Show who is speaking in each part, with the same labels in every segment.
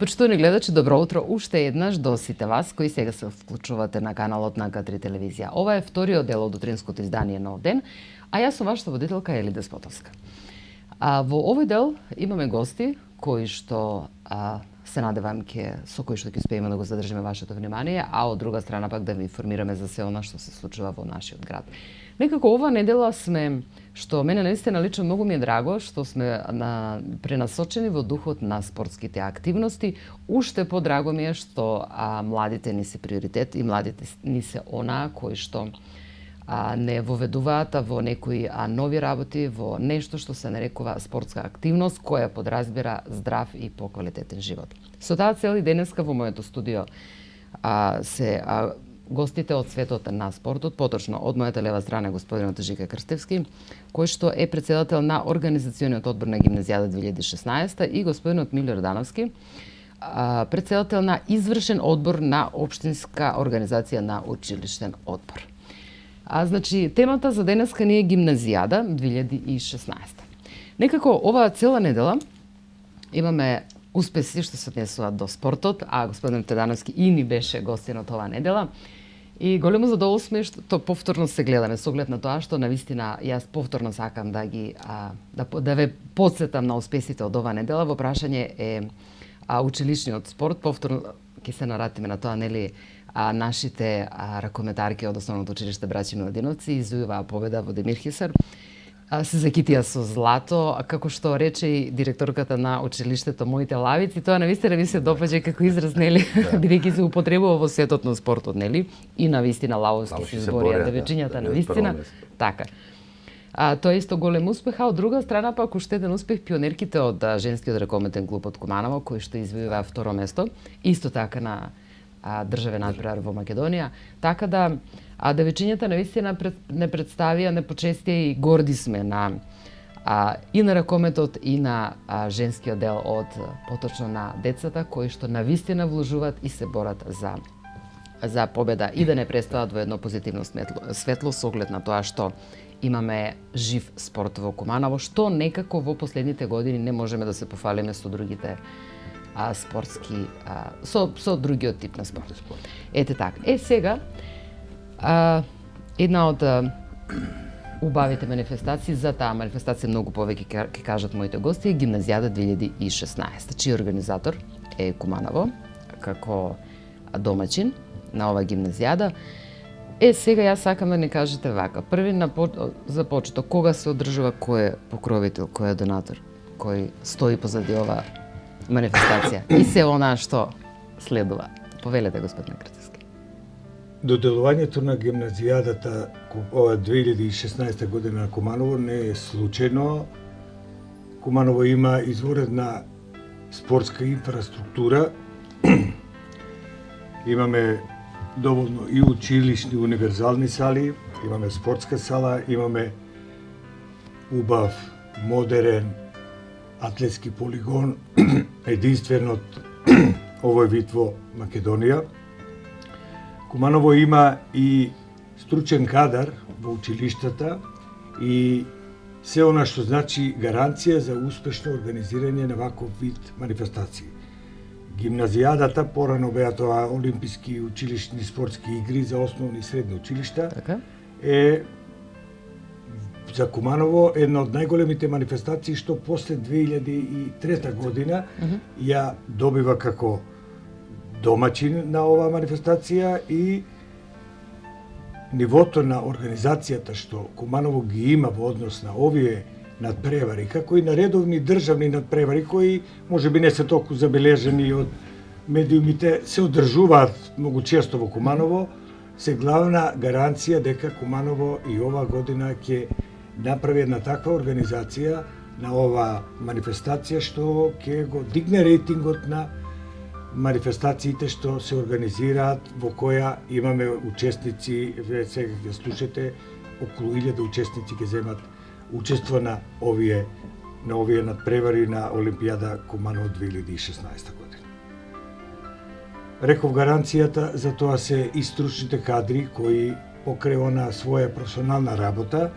Speaker 1: Почитувани гледачи, добро утро уште еднаш до сите вас кои сега се вклучувате на каналот на К3 телевизија. Ова е вториот дел од утринското издание Нов ден, а јас сум вашата водителка Ели Деспотовска. Во овој дел имаме гости кои што се надевам со кои што ќе успееме да го задржиме вашето внимание, а од друга страна пак да ви информираме за се она што се случува во нашиот град. Некако ова недела сме, што мене наистина лично многу ми е драго, што сме пренасочени во духот на спортските активности. Уште подраго ми е што младите ни се приоритет и младите ни се онаа кои што не воведуваат во некои нови работи, во нешто што се нарекува спортска активност, која подразбира здрав и поквалитетен живот. Со таа цел и денеска во моето студио се гостите од светот на спортот, поточно од мојата лева страна господинот Жика Крстевски, кој што е претседател на Организациониот одбор на Гимназијада 2016 и господинот Мило Јордановски, претседател на извршен одбор на Општинска организација на училиштен одбор. Значи, темата за денеска ни е Гимназијада 2016. Некако оваа цела недела имаме успеси што се однесуваат до спортот, а господин Тедановски и ни беше гостин од оваа недела. И големо задоволство е што повторно се гледаме со оглед на тоа што навистина јас повторно сакам да ги да ве потсетам на успесите од оваа недела. Во прашање е училишниот спорт, повторно ќе се наратиме на тоа, нели, нашите ракометарки од основното училиште Браќа Миладиновци извојуваа победа во Демир Хисар. Се закитија со злато, како што рече и директорката на училиштето, моите лавици, тоа навистина ми се допаѓа како израз, нели, бидејќи се употребува во светот на спортот, нели, и навистина лавовски се изборија девечињата навистина. Така. Тоа е исто голем успех, а од друга страна пак уште еден успех пионерките од женскиот ракометен клуб од Куманово, кои што извојуваа второ место, исто така на државен надпревар во Македонија, така да девечињата навистина не представија, не почестија и горди сме на и на ракометот и на женскиот дел од поточно на децата кои што навистина вложуваат и се борат за победа и да не престават во едно позитивно светло со оглед на тоа што имаме жив спорт во Куманово, што некако во последните години не можеме да се пофалиме со другите спортски, со другиот тип на спорт. Ете така. Сега, една од убавите манифестации, за таа манифестација многу повеќе ќе кажат моите гости, е Гимназијада 2016, чиј организатор е Куманово, како домаќин на ова гимназијада. Сега јас сакам да ни кажете вака. Први за почеток, кога се одржува, кој е покровител, кој е донатор, кој стои позади ова манифестација и се она што следува. Повелете, господин Крстевски.
Speaker 2: Доделувањето на гимназијадата ова 2016 година на Куманово не е случајно. Куманово има изворедна спортска инфраструктура. Имаме доволно и училишни универзални сали, имаме спортска сала, имаме убав, модерен атлетски полигон, единствен од овој вид во Македонија. Куманово има и стручен кадар во училиштата и се она што значи гаранција за успешно организирање на ваков вид манифестации. Гимназијадата, порано беа тоа олимписки училишни спортски игри за основни и средни училишта, е за Куманово една од најголемите манифестации што после 2003 година ја добива како домаќин на оваа манифестација и нивото на организацијата што Куманово ги има во однос на овие надпревари, како и на редовни државни надпревари кои можеби не се толку забележени од медиумите, се одржуваат многу често во Куманово, се главна гаранција дека Куманово и оваа година ќе направи една таква организација на оваа манифестација што ќе го дигне рейтингот на манифестациите што се организираат, во која имаме учесници, ве сега ќе слушате, околу 1000 учесници ќе земат учество на овие надпревари на Олимпијада Куманово 2016 година. Реков, гаранцијата за тоа се и стручните кадри кои покрај она своја професионална работа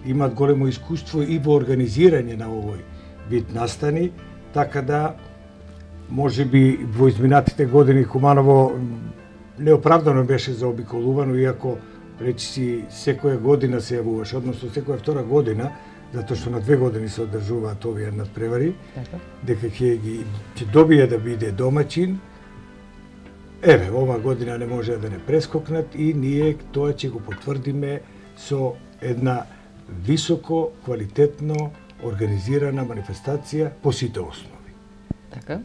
Speaker 2: имаат големо искуство и во организирање на овој вид настани, така да може би во изминатите години Куманово неоправдано беше заобиколувано, иако речиси секоја година се јавуваше, односно секоја втора година, затоа што на 2 години се одржуваат овие надпревари, дека ќе добие да биде домаќин. Еве, ова година не може да не прескокнат и ние тоа ќе го потврдиме со една високо, квалитетно организирана манифестација по сите основи.
Speaker 1: Така.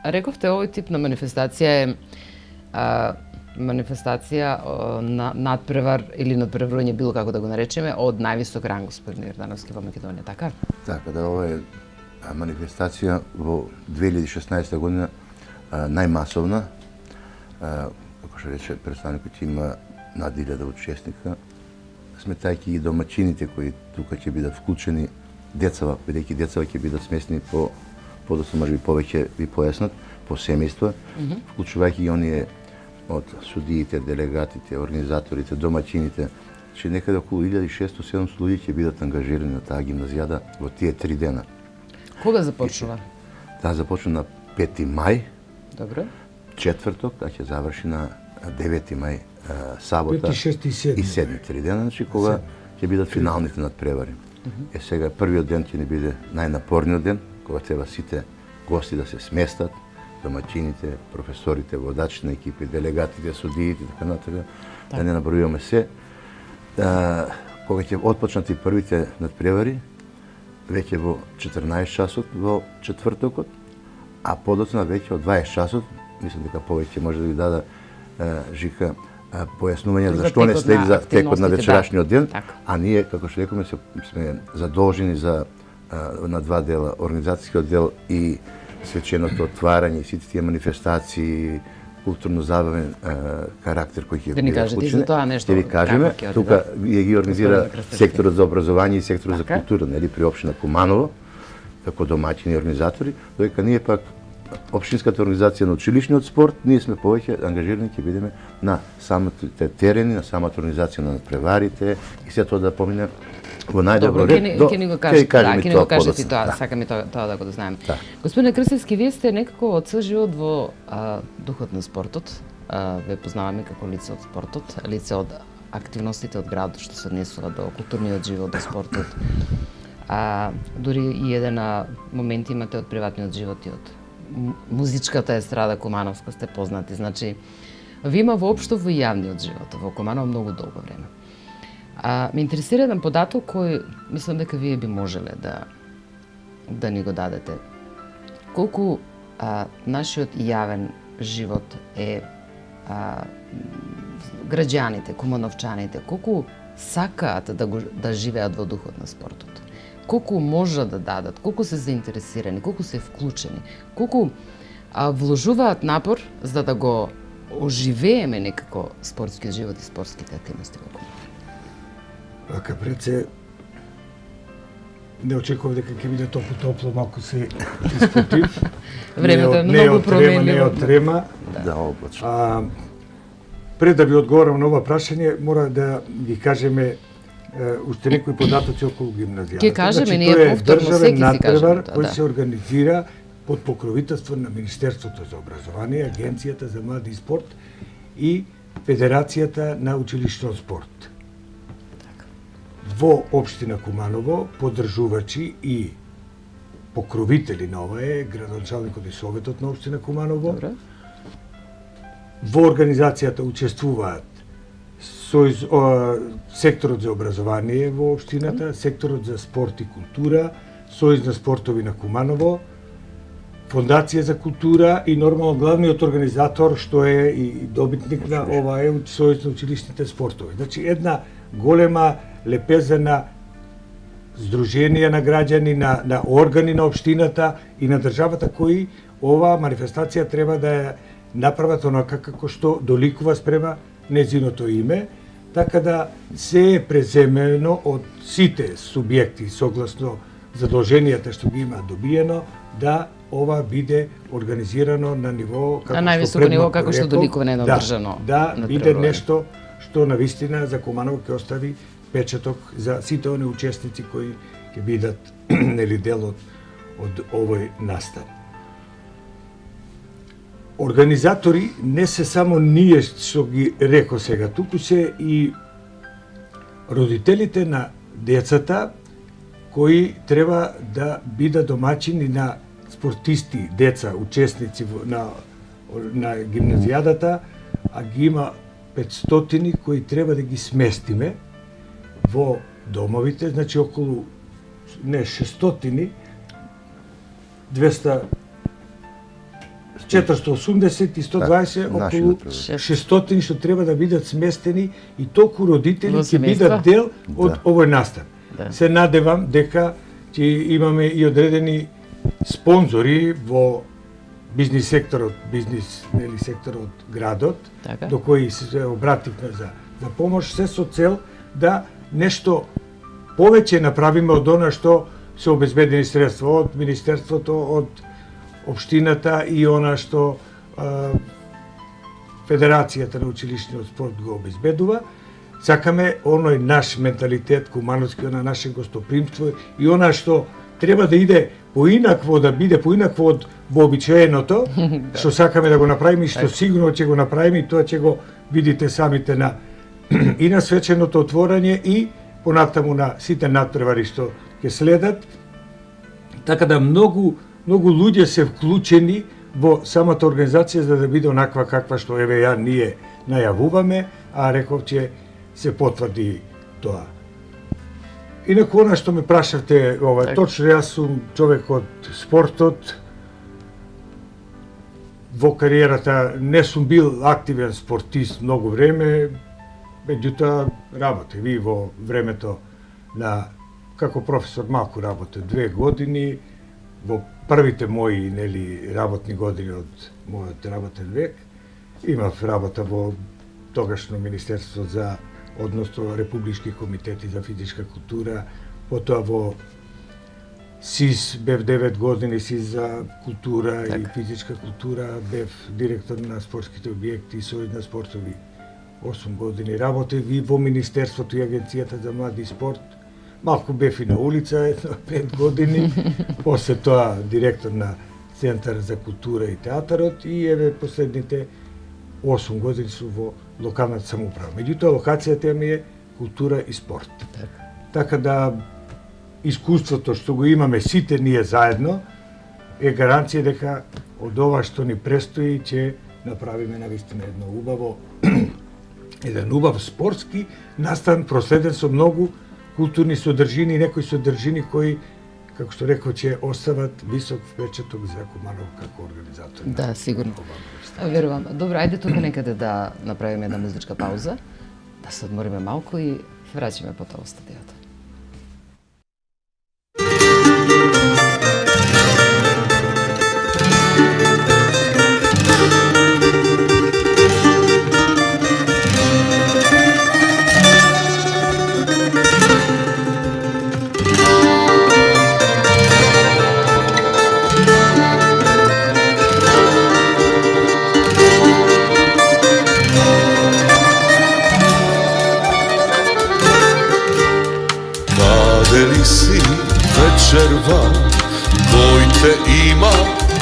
Speaker 1: Рековте, овој тип на манифестација е манифестација на надпревар или надпреварување, било како да го наречеме, од највисок ранг, господин Јордановски, во Македонија, така?
Speaker 3: Така, да, ова е манифестација во 2016 година најмасовна. Како што рече представникот, има над 1000 учесника, сметајќи и домаќините кои тука ќе бидат вклучени, децава, бидејќи децава ќе бидат сместени по подоцна, може би повеќе ви појаснат, по семејства, вклучувајќи и оние од судиите, делегатите, организаторите, домаќините, че некаде околу 1600-700 луѓе ќе бидат ангажирани на таа гимназијада во тие 3 дена.
Speaker 1: Кога започнува?
Speaker 3: Таа започна на 5 мај,
Speaker 1: Добро.
Speaker 3: Четврток, а ќе заврши на 9 мај, сабота
Speaker 2: 5, 6 и 7.
Speaker 3: 3 дена, значи кога ќе бидат финалните надпревари. Сега првиот ден ќе не биде најнапорниот ден, кога треба сите гости да се сместат, домаќините, професорите, водачи на екипи, делегатите, судиите, така натаму, да не набројуваме се. Кога ќе отпочнат и првите надпревари, веќе во 14 часот во четвртокот, а подоцна веќе од 20 часот, мислам дека повеќе може да ви дада Жика појаснување зашто не следи за текот на вечерашниот ден, а ние, како што рекоме, сме задолжени за на 2 дела, организацијскиот дел и свеченото отварање, сите тие манифестации, културно-забавен карактер кој ќе биде вклучен. Ќе ви кажеме, тука ги организира секторот за образование и секторот за култура, нели, при општина Куманово, како домаќини и организатори, додека ние пак општинската организација на училишниот спорт, ние сме повеќе ангажирани, ќе бидеме на самите терени, на самата организација на надпреварите и се тоа да помине во најдобро ред.
Speaker 1: Ќе ни го кажете тоа, сакаме тоа да го знаеме. Господине Крстевски, вие сте некако од цел живот во духот на спортот. Ве познаваме како лице од спортот, лице од активностите од градот што се однесува до културниот живот, до спортот. Дури и еден момент имате од приватниот живот и од музичката естрада кумановска сте познати. Значи, ви има воопшто во јавниот живот во Куманово многу долго време. Ме интересира еден податок кој мислам дека вие би можеле да ни го дадете. Колку нашиот јавен живот е граѓаните, кумановчаните, колку сакаат да живеат во духот на спортот? Колку можат да дадат, колку се заинтересирани, колку се вклучени, колку вложуваат напор за да го оживееме некако спортскиот живот и спортските активности во Куманово?
Speaker 2: Вака пред се не очекував дека ќе биде толку топло, малку се испотив.
Speaker 1: Времето е многу променливо.
Speaker 2: Не од трема.
Speaker 3: Да, облачно.
Speaker 2: Пред да ви одговорам на ова прашање, мора да ги кажеме уште некои податоци околу гимназијата.
Speaker 1: Ќе кажеме ние повторно, секи си кажеме тоа.
Speaker 2: Кој се организира под покровителство на Министерството за образование, Агенцијата за млади и спорт и Федерацијата на училишниот спорт. Во општина Куманово, поддржувачи и покровители на ова е градоначалникот и советот на општина Куманово.
Speaker 1: Добре.
Speaker 2: Во организацијата учествуваат секторот за образование во општината, секторот за спорт и култура, Сојуз на спортови на Куманово, Фондација за култура и нормално главниот организатор што е и добитник на ова е Сојуз на училишните спортови. Значи една голема лепеза на здруженија на граѓани, на органи на општината и на државата кои ова манифестација треба да ја направат онака како што доликува спрема нејзиното име, така да се е преземено од сите субјекти согласно задолженијата што ги има добиено да ова биде организирано на ниво
Speaker 1: како на највисоко ниво како што доликува на едно држано.
Speaker 2: Да биде нешто што навистина за Куманово ќе остави печаток за сите оние учесници кои ќе бидат нели дел од овој настан. организатори не се само ние што ги реко сега, туку се и родителите на децата кои треба да бидат домаќини на спортисти, деца, учесници на гимназијадата, а ги има 500 кои треба да ги сместиме во домовите, значи околу 600, 200, 480 и 120, околу 600 што треба да бидат сместени и толку родители ќе бидат дел од овој настан. Се надевам дека ќе имаме и одредени спонзори во бизнис секторот, секторот градот, до кои се обративме за помош, се со цел да нешто повеќе направиме од она што се обезбедени средства од Министерството, од Општината и она што Федерацијата на училишниот спорт го обезбедува. Сакаме оној наш менталитет, кумановски, она наше гостопримство и она што треба да иде поинакво, да биде поинакво од вообичаеното, што сакаме да го направиме и што сигурно ќе го направиме и тоа ќе го видите самите и на свеченото отворање и понатаму на сите надпревари што ќе следат. Така да многу луѓе се вклучени во самата организација за да биде онаква каква што ние најавуваме, а реков ќе се потврди тоа. Инаку она што ме прашавте, точно јас сум човек од спортот. Во кариерата не сум бил активен спортист многу време, меѓутоа работев и во времето како професор малку работев 2 години, во првите мои работни години од мојот работен век. Имав работа во тогашно Министерство односно Републички комитети за физичка култура, потоа во СИС бев 9 години, СИС за култура и физичка култура, бев директор на спортските објекти и Сојуз на спортови 8 години. Работев и во Министерството и Агенцијата за млади и спорт. Малку бев и на улица, 5 години, после тоа директор на Центар за култура и театарот и еве последните 8 години су во локалната самоуправа. Меѓутоа локацијата ми е култура и спорт. Така да искуството што го имаме сите ние заедно е гаранција дека од ова што ни престои ќе направиме навистина еден убав спортски настан проследен со многу културни содржини и некои содржини кои, како што реков, ќе остават висок впечаток за Куманов како организатор.
Speaker 1: Да, сигурно. Верувам. Добро, ајде тука некаде да направиме една музичка пауза, да се одмориме малку и се враќаме по тоа студиото.
Speaker 4: Дали си вечерва, кој те има,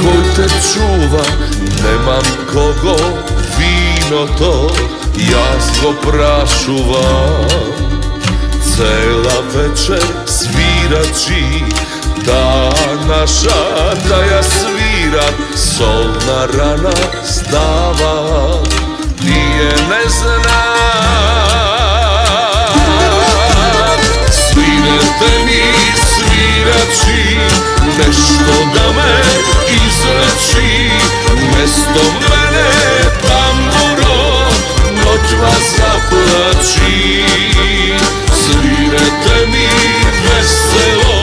Speaker 4: кој те чува, немам кого виното, јас го прашувам. Цела вечер свирачи, наша да ја свират, солна рана става, ние не знаат. Свирете ми, свирачи, нешто да ме изречи, место мене тамбуро, ноќва заплачи. Свирете ми весело,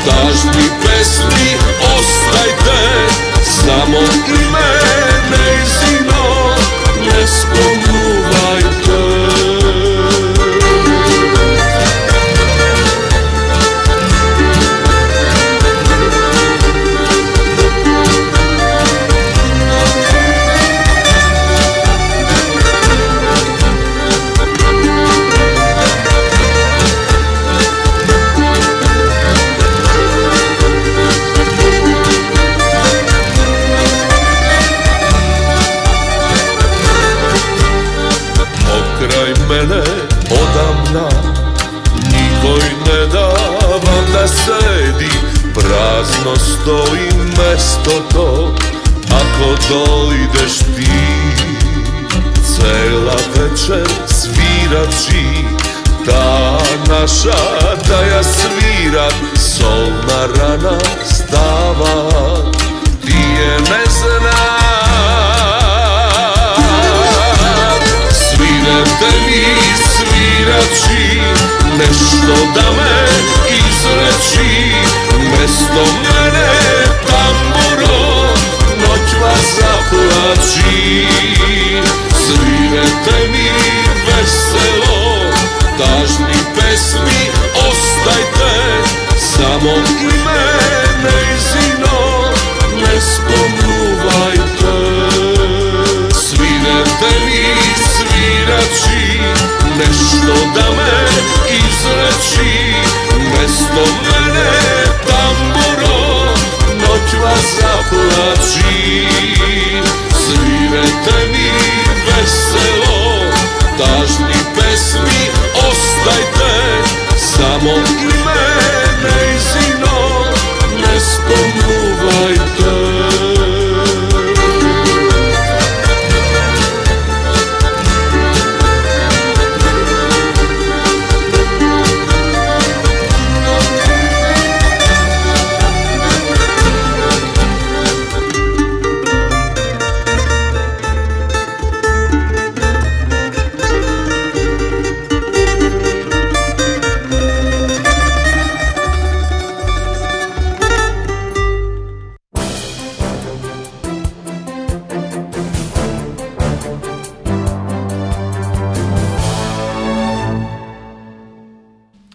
Speaker 4: тажни песни остајте, само име нејзино не спомнувајте. sedi, prazno stoji mesto to, ako dojdeš ti. Cela večer svirači, ta naša da ja svirat, solna rana stava, ti je ne znam. Svirete mi svirači, nešto da me izreći, mesto mene tamburo, noć vas zaplači. Svirete mi veselo, tažni pesmi ostajte, samo ime nejzino ne spomnuvajte. Svirete mi svirači, nešto da me izreći, mesto mene tamburo, noć vas zaplači. Svirete mi veselo, tažni pesmi ostajte, samo ime nejzino ne spomnuvajte.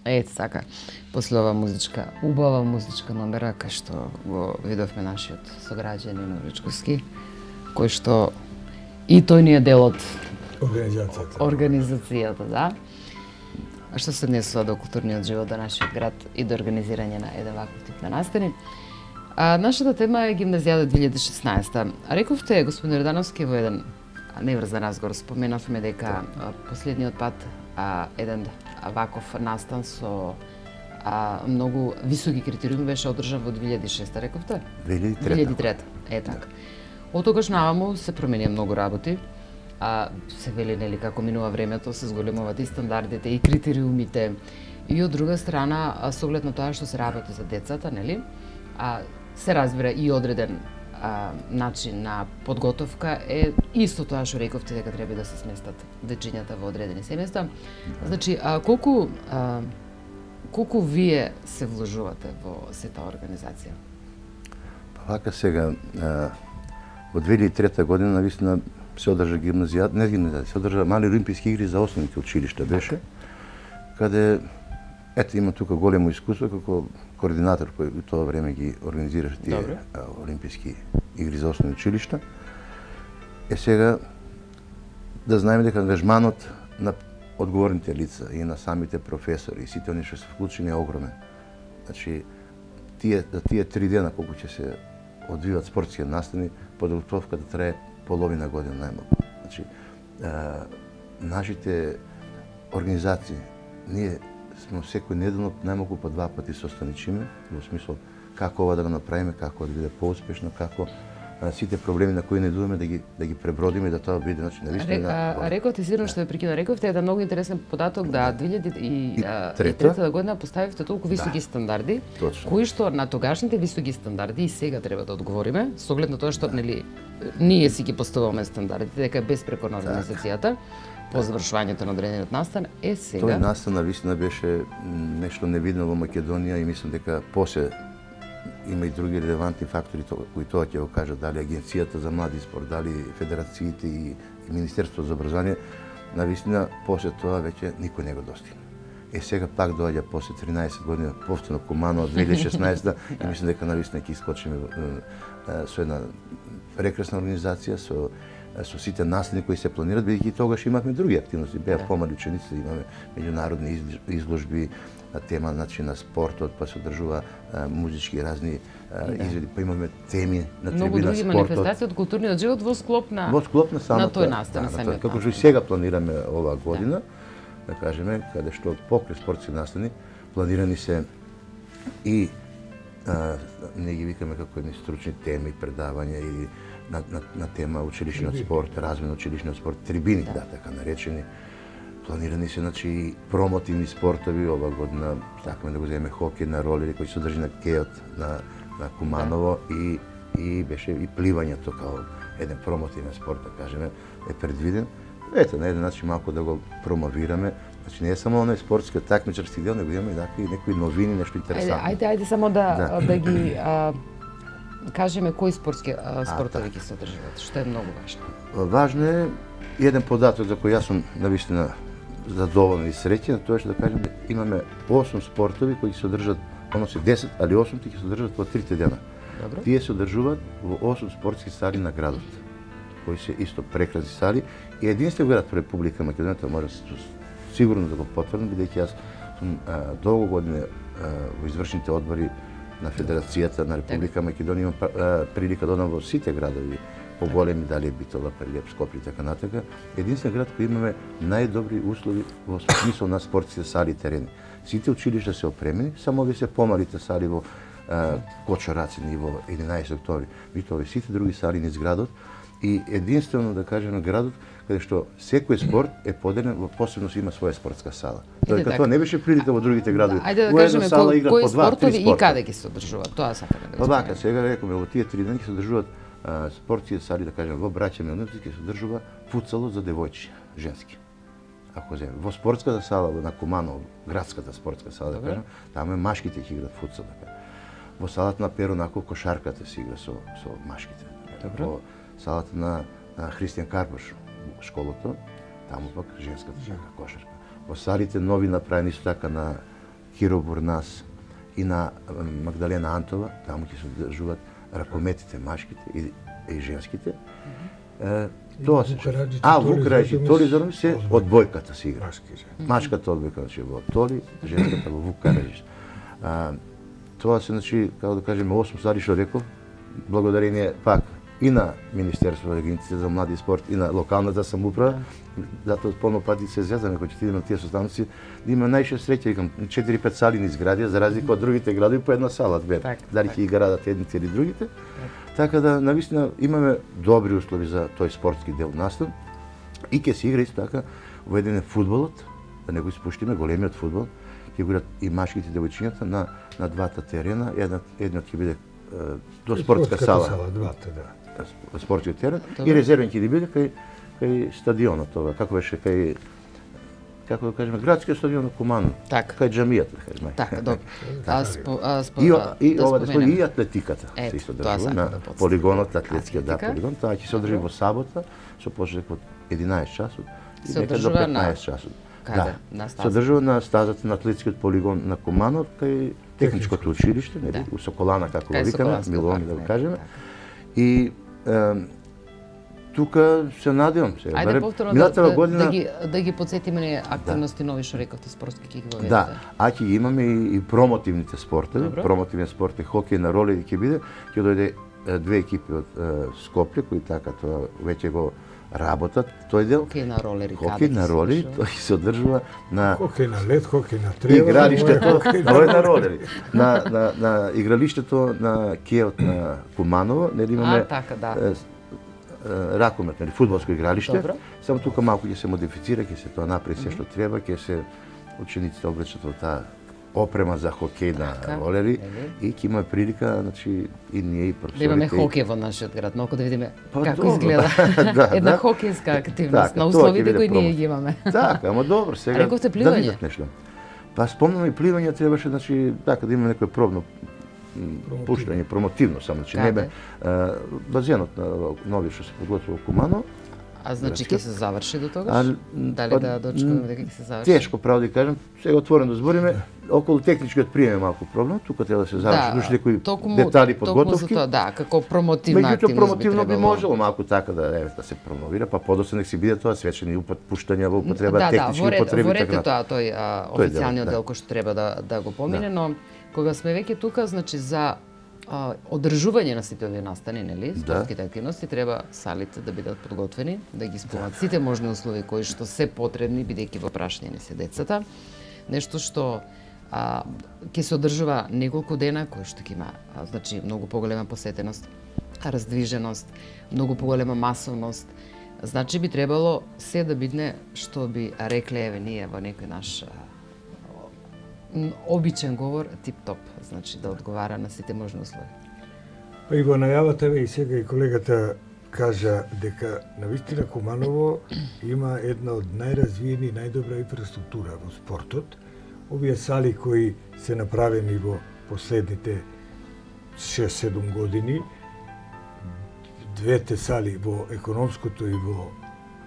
Speaker 1: Ето така, после ова музичка, убава музичка номера, кај што го видовме нашиот сограđанин Оричковски, кој што и тој ни е дел од организацијата, да. А што се однесува до културниот живот до нашиот град и до организирање на еден ваков тип на настани. Нашата тема е Гимназијада 2016. Рековте, господин Јордановски, во еден неврзан разговор споменавме дека последниот пат еден ваков настан со многу високи критериуми беше одржан во 2006, рековте? 2003. Е така. Од тогаш наваму се променија многу работи. Се вели, нели, како минува времето, се зголемуваат и стандардите, и критериумите. И од друга страна, со оглед на тоа што се работи за децата, нели, се разбира и одреден начин на подготовка е исто тоа што рековте, дека треба да се сместат дечињата во одредени семејства. Значи, колку вие се вложувате во сета организација?
Speaker 3: Вака сега, во 2003 година навистина се одржа гимназијата, не гимназијата, се одржа мали олимписки игри за основните училишта беше, каде ето има тука големо искуство како координатор кој во тоа време ги организираше тие олимписки игри за основни училишта. Сега да знаеме дека ангажманот на одговорните лица и на самите професори и сите оние што се вклучени е огромен. Значи тие 3 дена колку ќе се одвиваат спортски настани, подготовката трае половина година најмалку. Значи нашите организации, ние сме секој неделно најмалку по 2 пати состаничиме, во смисол како ова да го направиме, како да биде поуспешно, како сите проблеми на кои наидуваме да ги пребродиме и да тоа биде, значи навистина.
Speaker 1: Рековте, сигурно што ве прекина, рековте еден многу интересен податок да 2003 година поставивте толку високи стандарди, кои што на тогашните високи стандарди и сега треба да одговориме, со оглед на тоа што нели ние си ги поставуваме стандардите, дека е безпрекорна организацијата по завршувањето на одредениот настан е сега.
Speaker 3: Тој настан навистина беше нешто невидно во Македонија и мислам дека после има и други релевантни фактори кои тоа ќе го кажат, дали Агенцијата за млади спорт, дали федерациите и Министерството за образование, навистина после тоа веќе никој не го достигна. Сега пак доаѓа после 13 години повторно Кумано од 2016 и мислам дека навистина ќе искочиме со една прекрасна организација, со сите настани кои се планират, бидејќи тогаш имавме други активности, беа помали ученици, имаме меѓународни изложби на тема на спортот, па се одржува музички разни изведи, па имаме теми на трибина спортот.
Speaker 1: Многу други манифестации од културниот живот во склоп на тој настан.
Speaker 3: Како што и сега планираме оваа година, да кажеме, каде што покрај спортски настани планирани се и ние ги викаме како едни стручни теми, предавања или на тема училишниот спорт, развој на училишниот спорт, трибини, да, така наречени. Планирани се, значи, промотивни спортови. Ова година сакаме да го земеме хокеј на ролери, кој се одржи на кеот на Куманово и беше и пливањето као еден промотивен спорт, да кажеме, е предвиден. Ете, на еден начин малку да го промовираме. Значи не е само оној спортскиот такмичарски дел, него имаме и некои новини, нешто интересантно.
Speaker 1: Ајде само да ги кажеме кои спортови ќе се одржуваат, што е многу важно.
Speaker 3: Важно е еден податок за кој јас сум навистина задоволен и среќен, тоа е што да кажеме имаме 8 спортови кои се одржат, оно се 10, али 8 ќе се одржат во 3 дена.
Speaker 1: Добро.
Speaker 3: Тие се одржуваат во 8 спортски сали на градот, кои се исто прекрасни сали и единствен град во Република Македонија, тоа може сигурно да го потврдам, бидејќи јас сум долго години во извршните одбори на Федерацијата на Република Македонија, имам прилика да одам во сите градови поголеми, дали е Битола, Прилеп, Скопје и така натака. Единствен град кој имаме најдобри услови во смисол на спортските сали и терени. Сите училишта се опремени, само овие се помалите сали во Кочорацин и во 11 октомври. Битола и сите други сали низ градот и единствено да кажеме градот каде што секој спорт е поделен, во посебност има своја спортска сала. Тоа тоа не беше прилика во другите градови.
Speaker 1: Ајде да кажеме кои спортови и каде ќе се одржуваат, тоа сакаме да го
Speaker 3: знаеме. Вака, сега рекоме, во тие 3 дена ќе се одржуваат спортски сали, да кажеме, во Браќа Милновци ќе се одржува футсалот за девојчиња, женски. Ако земе. Во спортската сала на Куманово, градската спортска сала, да кажем, таму машките ќе играат футсал, да кажем. Во салата на Перо Наков кошарката се игра со машките. Во салата на Христијан Карбаш, школото, таму пак женската кошарка. Во салите нови направени исто така на Киро Бурнас и на Магдалена Антова, таму ќе се одржуваат ракометите, машките и женските. Тоа се Вук Рајчи, Толи Зорови се одбојката се игра. Машката одбојка се во Толи, женската во Вук Караджич. Тоа се, значи, како да кажеме, 8 сали што реков, благодарение пак и на Министерството на Агенција за млади и спорт и на локалната самоуправа, затоа полно пати се зезаме кога ќе отидеме на тие состаноци, да има најше среќа, викам, 4-5 сали ни изградија, за разлика од другите градови по една сала, две. Дали ќе играат едните или другите. Така да, навистина, имаме добри услови за тој спортски дел настан и ќе се игра исто така уведен е фудбалот, да не го испуштиме, големиот фудбал, ќе играат и машките и девојчињата на двата терена, едниот ќе биде до спортска сала. Спортскиот терен и резервен ќе биде кај стадионот тоа, како беше кај да кажеме градскиот стадион на Куманово, кај џамијата, да кажеме.
Speaker 1: Така, добро.
Speaker 3: И ова да спомнеме и атлетиката се исто држува на полигонот, атлетскиот полигон, тоа ќе се одржи во сабота, со почеток од 11 часот и некаде до 15 часот.
Speaker 1: Каде? На
Speaker 3: стазата? Се одржува на стазата на атлетскиот полигон на Куманово, кај техничкото училиште, нели, у Соколана, како го викаме, Милони да го кажеме. И тука се надевам сега.
Speaker 1: Ајде повторно да ги подсетиме активности нови што рековте спортски ќе ги воведете.
Speaker 3: Да, ќе ги имаме и промотивните спортови. Промотивниот спорт е хокеј на ролери ќе биде, ќе дојде две екипи од Скопје кои така тоа веќе го работат тој дел.
Speaker 1: Хокеј на ролери.
Speaker 3: Хокеј на ролери, тој се одржува на
Speaker 2: хокеј на лед, хокеј на трева.
Speaker 3: Игралиштето, тоа е на ролери. На игралиштето на кеот на Куманово, нели имаме ракомет, нели фудбалско игралиште. Само тука малку ќе се модифицира, ќе се тоа направи се што треба, ќе се учениците облечат во таа опрема за хокеј на ролери и ќе имаме прилика, значи и ние и професорите.
Speaker 1: Да имаме хокеј во нашиот град, малку да видиме како изгледа една хокејска активност на условите кои ние ги имаме.
Speaker 3: Така, ама добро, сега
Speaker 1: рековте пливање.
Speaker 3: Па спомнам и пливање требаше, значи така да имаме некој пробно пуштање, промотивно само, значи не бе базенот на нови што се подготвува во Куманово.
Speaker 1: А значи ќе се заврши до тогаш? Дали да дочекаме дека ќе се заврши?
Speaker 3: Тешко право да кажам, сега отворено збориме, околу техничкиот прием е малку проблем, тука треба да се заврши, души некои детали подготовки.
Speaker 1: Да, како промотивна активност.
Speaker 3: Меѓутоа промотивно би можело малку така да се промовира, па подоцна нек се биде тоа свечени пуштања во употреба, технички употреби.
Speaker 1: Во ред е тоа тој официјалниот дел кој што треба да го помине, но кога сме веќе тука, значи за одржување на сите овие настани, нели, спортските активности, треба салите да бидат подготвени, да ги исполнат сите можни услови кои што се потребни, бидејќи во прашање не се децата. Нешто што Ќе се одржува неколку дена, кој што ќе има значи многу поголема посетеност, раздвиженост, многу поголема масовност. Значи би требало се да бидне што би рекле еве ние во некој наш обичен говор тип-топ, значи да одговара на сите можни услови.
Speaker 2: Па и во најавата и сега и колегата кажа дека навистина Куманово има една од најразвиени и најдобра инфраструктура во спортот. Овие сали кои се направени во последните 6-7 години, двете сали во економското и во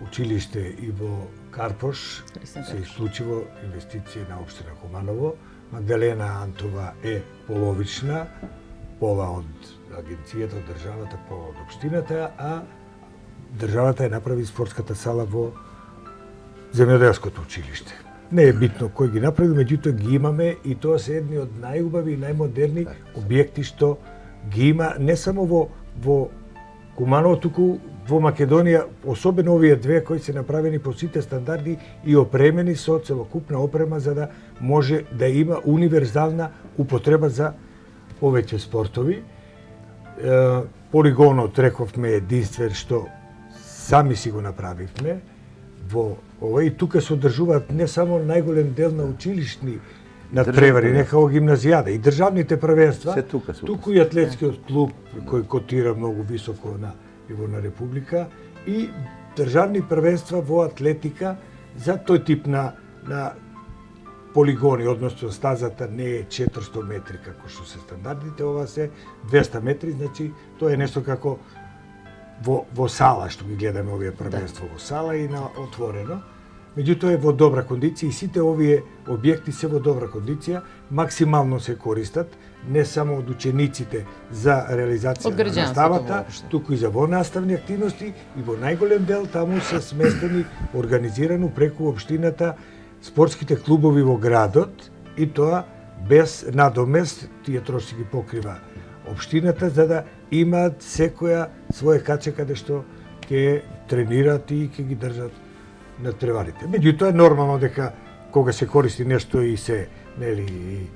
Speaker 2: училиште и во Карпош се исклучиво инвестиција на општина Куманово. Магдалена Антова е половична, пола од агенцијата, од државата, пола од општината, а државата е направи спортската сала во земјоделското училиште. Не е битно кој ги направи, меѓутоа ги имаме и тоа се едни од најубави и најмодерни објекти што ги има не само во Куманово, туку во Македонија, особено овие две кои се направени по сите стандарди и опремени со целокупна опрема за да може да има универзална употреба за повеќе спортови. Полигонот, рековме, единствен што сами си го направивме во ова и тука се одржуваат не само најголем дел на училишни надпревари, некако гимназијада и државните првенства, туку и атлетскиот клуб кој котира многу високо на ниво на република и државни првенства во атлетика за тој тип на полигони, односно стазата не е 400 метри како што се стандардите, ова се 200 метри, значи тоа е нешто како во сала што ги гледаме овие првенства во сала и на отворено. Меѓутоа е во добра кондиција и сите овие објекти се во добра кондиција, максимално се користат, не само од учениците за реализација на наставата, туку и за вонаставни активности и во најголем дел таму се сместени организирано преку општината спортските клубови во градот и тоа без надомест, тие трошки ги покрива општината за да имаат секоја своја каче каде што ќе тренираат и ќе ги држат надпреварите. Меѓутоа е нормално дека кога се користи нешто и се нели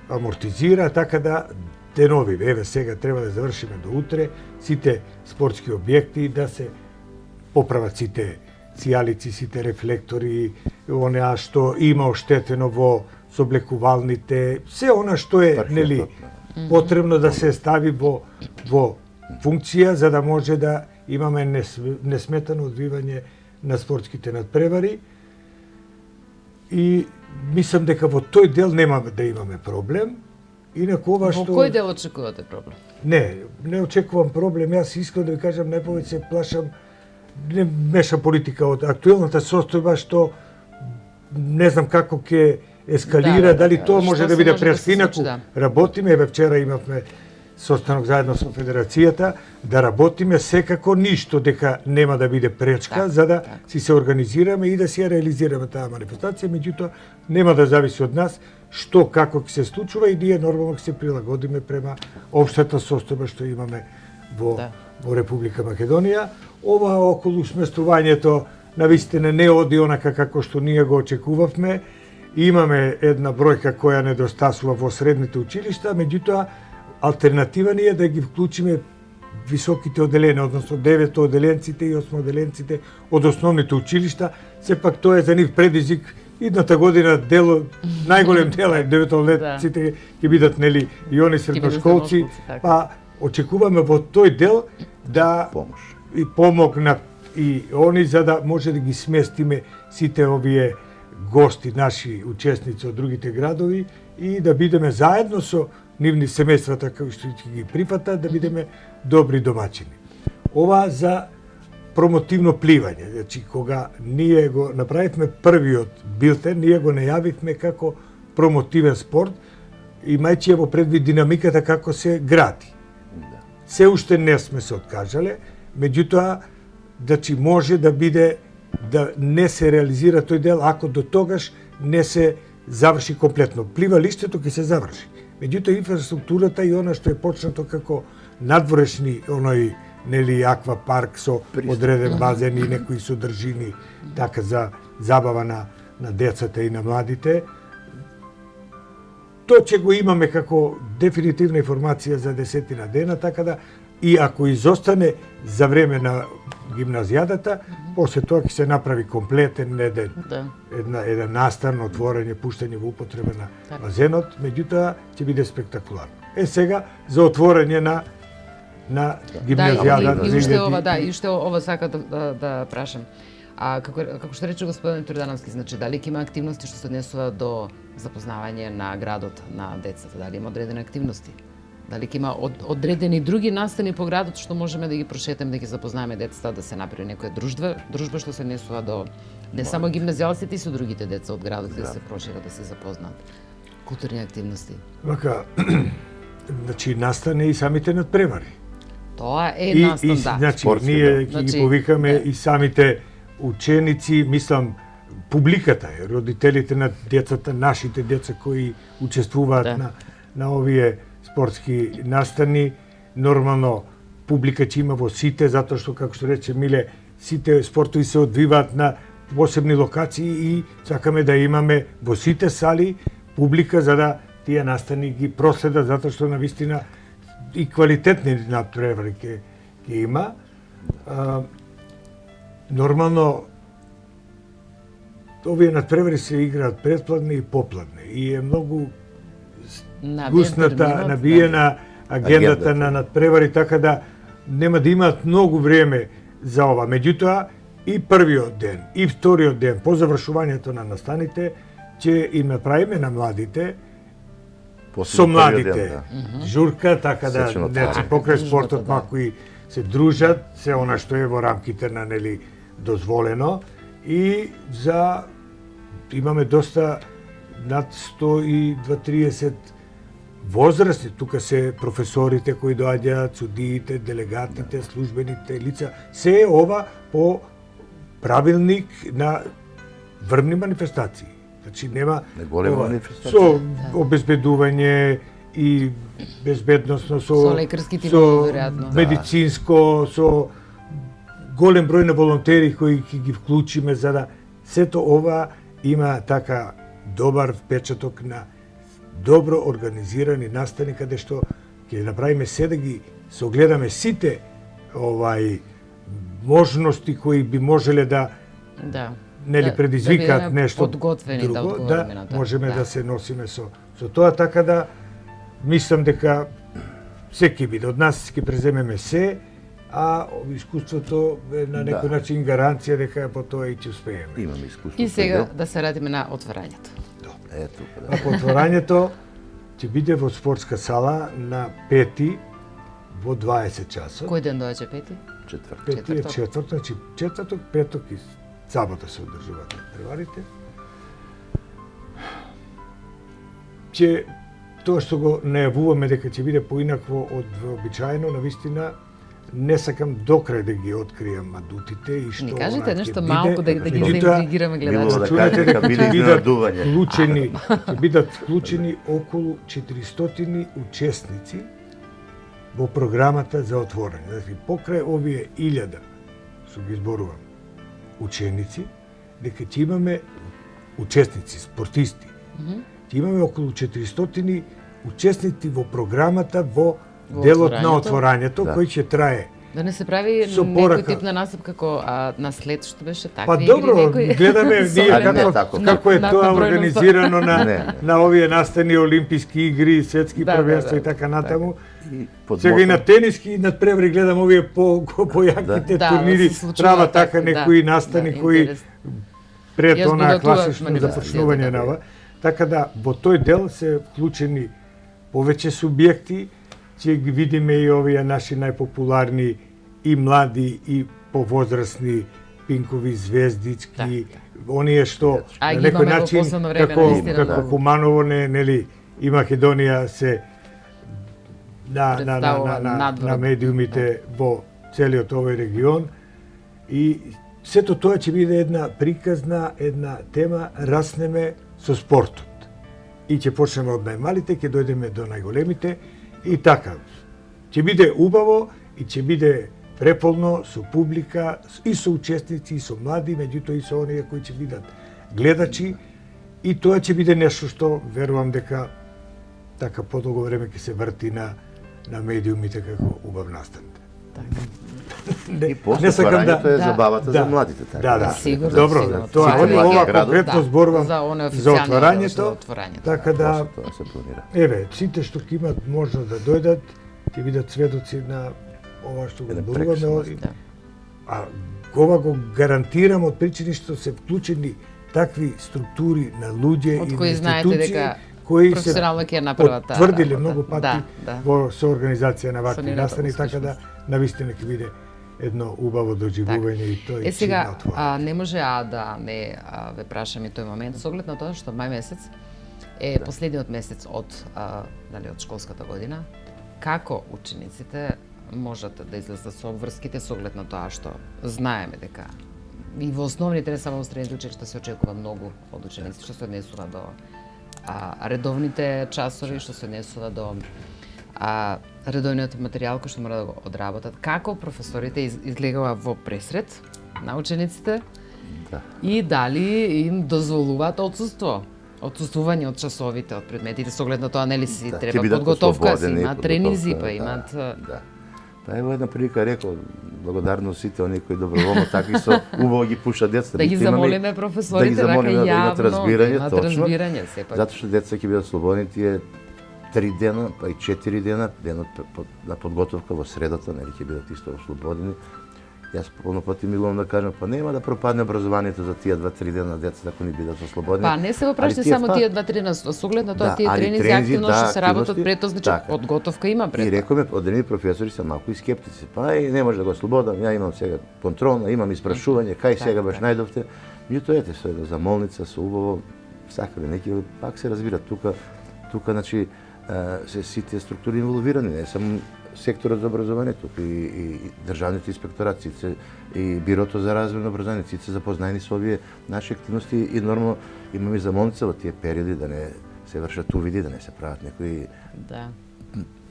Speaker 2: амортизира, така да денови, еве сега треба да завршиме до утре сите спортски објекти да се поправат сите цијалици, сите рефлектори, онеа што има оштетено во соблекувалните, се она што е нели потребно да се стави во функција за да може да имаме несметано одвивање на спортските надпревари и мислам дека во тој дел нема да имаме проблем. Инаку ова што...
Speaker 1: Во кој дел очекувате проблем?
Speaker 2: Не очекувам проблем. Јас искам да ви кажам, најповеќе се плашам, не мешам политика од актуелната состојба што не знам како ќе ескалира, дали тоа може да биде прескинаку. Работиме, еве вчера имавме состанок заедно со Федерацијата, да работиме секако ништо дека нема да биде пречка, за да си се организираме и да си ја реализираме таа манифестација, меѓутоа нема да зависи од нас што како ќе се случува и ние нормално ќе се прилагодиме према општата состојба што имаме во Република Македонија. Ова околу сместувањето навистина не оди онака како што ние го очекувавме. Имаме една бројка која недостасува во средните училишта, меѓутоа алтернатива ни е да ги вклучиме високите оделени, односно 9 оделенците и 8 оделенците од основните училишта. Сепак тоа е за нив предизвик. Идната година најголем дел е 9 оделенците ќе бидат нели и они средношколци, па очекуваме во тој дел да и помогнат и они за да може да ги сместиме сите овие гости, наши учесници од другите градови и да бидеме заедно со нивни семејствата кои што ќе ги прифатат, да бидеме добри домаќини. Ова за промотивно пливање, значи кога ние го направивме првиот билтен, ние го најавивме како промотивен спорт, имајќи во предвид динамиката како се гради. Се уште не сме се откажале, меѓутоа значи може да биде да не се реализира тој дел ако до тогаш не се заврши комплетно. Пливалиштето ќе се заврши. Меѓутоа инфраструктурата и она што е почнато како надворешни оној нели аквапарк со одреден базен и некои содржини така за забава на децата и на младите тоа ќе го имаме како дефинитивна информација за 10 дена, така да и ако изостане за време на гимназијадата, после тоа ќе се направи комплетен еден наставно отворање, пуштање во употреба на базенот, меѓутоа ќе биде спектакуларно. Сега за отворање на гимназијада.
Speaker 1: И уште ова сака да прашам. А како што рече господин Турдановски, значи дали ќе има активности што се однесува до запознавање на градот на децата, дали има одредени активности? Дали ќе има одредени други настани по градот што можеме да ги прошетаме, да ги запознаеме децата, да се направи некоја дружба што се однесува до не само гимназијалците, и со другите деца од градот, да се прошират, да се запознаат. Културни активности.
Speaker 2: Вака, значи настане и самите надпревари.
Speaker 1: Тоа е настан, да.
Speaker 2: Значи, ние ќе ги повикаме и самите ученици, мислам, публиката е, родителите на децата, нашите деца кои учествуваат на овие спортски настани. Нормално, публика ќе има во сите, затоа што, како што рече Миле, сите спортови се одвиваат на посебни локации и сакаме да имаме во сите сали публика за да тие настани ги проследат, затоа што навистина и квалитетни надпревари ќе има. Нормално, овие надпревари се играат предпладне и попладне и е многу гусната, набиена агендата на надпревари, така да нема да имаат многу време за ова. Меѓутоа, и првиот ден, и вториот ден, по завршувањето на настаните, ќе им направиме на младите, со младите, журка, така да покрај спортот малку и се дружат, се она што е во рамките на дозволено, и за имаме доста над 120-30 возрасти, тука се професорите кои доаѓаат, судиите, делегатите, службените лица, се е ова по правилник на врвни манифестации. Значи нема со обезбедување и безбедносно, со
Speaker 1: лекарски тимови, веројатно,
Speaker 2: медицинско, со голем број на волонтери кои ќе ги вклучиме за да сето ова има така добар впечаток на добро организирани настани каде што ќе направиме се да ги согледаме сите можности кои би можеле да предизвикаат нешто друго, да можеме да се носиме со тоа, така да мислам дека секи биде од нас ќе преземеме се, а искуството е на некој начин гаранција дека по тоа и ќе успееме.
Speaker 3: Имаме искуство.
Speaker 1: И сега да се радиме на отворањето.
Speaker 3: Ето.
Speaker 2: А по отворањето ќе биде во спортска сала на 5 во 20 часот.
Speaker 1: Кој ден доаѓа 5?
Speaker 2: Четврток, значи четврток, петок и сабота се одржуваат надпреварите. Тоа што го најавуваме дека ќе биде поинакво од вообичаено, навистина не сакам докрај да ги откријам адутите и што
Speaker 1: не кажете нешто малку да ги заинтригираме гледачите.
Speaker 3: Чуете дека
Speaker 2: ќе бидат вклучени околу 400 учесници во програмата за отворање. Значи, покрај овие 1000, што ги зборувам, ученици, дека ќе имаме учесници, спортисти. Ќе имаме околу 400 учесници во програмата во делот на отворањето, кој ќе трае.
Speaker 1: Да не се прави некој тип на насип како наслед, што беше така.
Speaker 2: Па добро, гледаме ние како е тоа организирано на овие настани олимписки игри, светски првенства и така натаму. Сега и на тениски надпревари гледам овие појаките турнири, права така некои настани кои пред онаа класично започнување на ова. Така да во тој дел се вклучени повеќе субјекти, ќе ги видиме и овие наши најпопуларни и млади и повозрасни пинкови, звездички, оние што на некој начин како Куманово и Македонија се на медиумите во целиот овој регион, и сето тоа ќе биде една приказна, една тема, раснеме со спортот. И ќе почнеме од најмалите, ќе дојдеме до најголемите, и така. Ќе биде убаво и ќе биде преполно со публика и со учесници, и со млади, меѓутоа и со оние кои ќе бидат гледачи, и тоа ќе биде нешто што верувам дека така подолго време ќе се врти на медиумите како убав настан.
Speaker 3: И после отворањето е забавата за младите. Така.
Speaker 2: Да.
Speaker 1: Сигурно,
Speaker 2: Добро,
Speaker 1: сигурно.
Speaker 2: тоа
Speaker 3: Сите
Speaker 2: е
Speaker 3: млади
Speaker 2: ова
Speaker 3: градови,
Speaker 2: конкретно
Speaker 1: да,
Speaker 2: зборувам
Speaker 1: за оне
Speaker 2: за
Speaker 1: официјалниот
Speaker 2: отворањето.
Speaker 1: отворањето.
Speaker 2: Така да,
Speaker 3: После тоа се планира.
Speaker 2: еве, сите што ќе имат можност да дојдат, ќе бидат сведоци на ова што го
Speaker 3: Еден
Speaker 2: зборуваме.
Speaker 3: прекрасен
Speaker 1: Да.
Speaker 2: А ова го гарантирам од причини што се вклучени такви структури на луѓе
Speaker 1: Од
Speaker 2: и
Speaker 1: кои знаете
Speaker 2: институции
Speaker 1: дека
Speaker 2: кои се
Speaker 1: професионално ќе ја направат таа
Speaker 2: потврдиле
Speaker 1: работа.
Speaker 2: многу пати
Speaker 1: Да.
Speaker 2: во соорганизација на вакви
Speaker 1: нивната
Speaker 2: настани, така да
Speaker 1: успешност.
Speaker 2: навистина ќе биде едно убаво доживување и тој
Speaker 1: Е сега,
Speaker 2: чин на отворање.
Speaker 1: не може да не ве прашам и тој момент, со оглед на тоа што мај месец е последниот месец од од школската година. Како учениците можат да излезат со обврските со оглед на тоа што знаеме дека и во основните, не само во средните училишта, се очекува многу од учениците, што се однесува до редовните часови, што се однесува до редовниот материјал кој што мора да го одработат. Како професорите излегува во пресред на учениците и дали им дозволуваат отсуствување од часовите, од предметите, со оглед на тоа, нели си треба подготовка, си имаат тренинзи, па имаат...
Speaker 3: Да. Па ево една прилика рекол, благодарно сите оние кои доброволно такви со убаво ги пушат децата.
Speaker 1: Да ги замолиме професорите дека
Speaker 3: имат разбирање,
Speaker 1: имат
Speaker 3: точно.
Speaker 1: разбирање сепак.
Speaker 3: Затоа што деца ќе бидат слободни тие 3 дена, па и 4 дена, денот на подготовка во средата, нели ќе бидат исто ослободени. Јас полно пати милувам да кажам, па нема да пропадне образованието за тие 2-3 дена децата ако не бидат ослободени.
Speaker 1: Па не се опрашни само тие 2-3 дена, со оглед на тоа тие тренинзи активно што се работат пред тоа, значи подготовка има пред.
Speaker 3: И рековме, одредени професори се малку и скептици. Па и не може да го ослободам, ја имам сега контролна, имам испрашување, кај сега баш најдовте. Меѓутоа ете со за молница, со убаво, сакале неки пак се разбира тука значи се сите структури инволвирани, не само секторот за образование, тука и државните инспекторати, и бирото за развој на образование, сите запознаени со овие наши активности и нормално имаме замолница во тие периоди да не се вршат увиди, да не се прават некои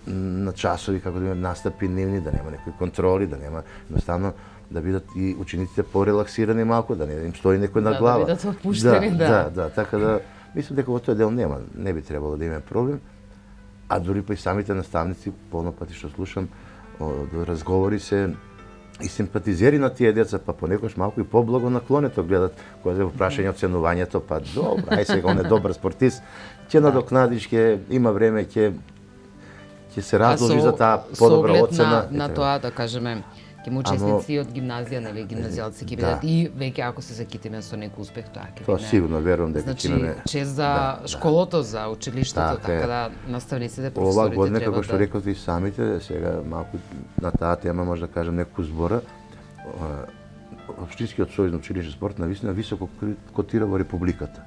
Speaker 3: на часови, како да има настапи дневни, да нема некои контроли, да нема едноставно да бидат и учениците порелаксирани малку, да не им стои некој на глава.
Speaker 1: Да бидат опуштени,
Speaker 3: да, така да мислам дека во тој дел не би требало да има проблем. А дури па и самите наставници, полно пати што слушам, разговори се и симпатизери на тие деца, па понекогаш малку и поблагонаклонето гледат, кога се во прашање оценувањето, па добро, ај сега он е добар спортист, ќе надокнадиш, ќе има време, ќе се разложи за таа подобра оцена.
Speaker 1: На тоа да кажеме, ќе му учесници од гимназија, нели гимназијалци ќе бидат и веќе ако се закитиме со некој успех, тоа ќе биде.
Speaker 3: Тоа сигурно верувам дека ќе имаме.
Speaker 1: Значи, чест за школото, за училиштето, така да наставниците, професорите
Speaker 3: ова година,
Speaker 1: треба
Speaker 3: како што рековте и самите, сега малку на таа тема може да кажам неколку збора. Општинскиот сојуз на училиште спорт навистина високо котира во републиката.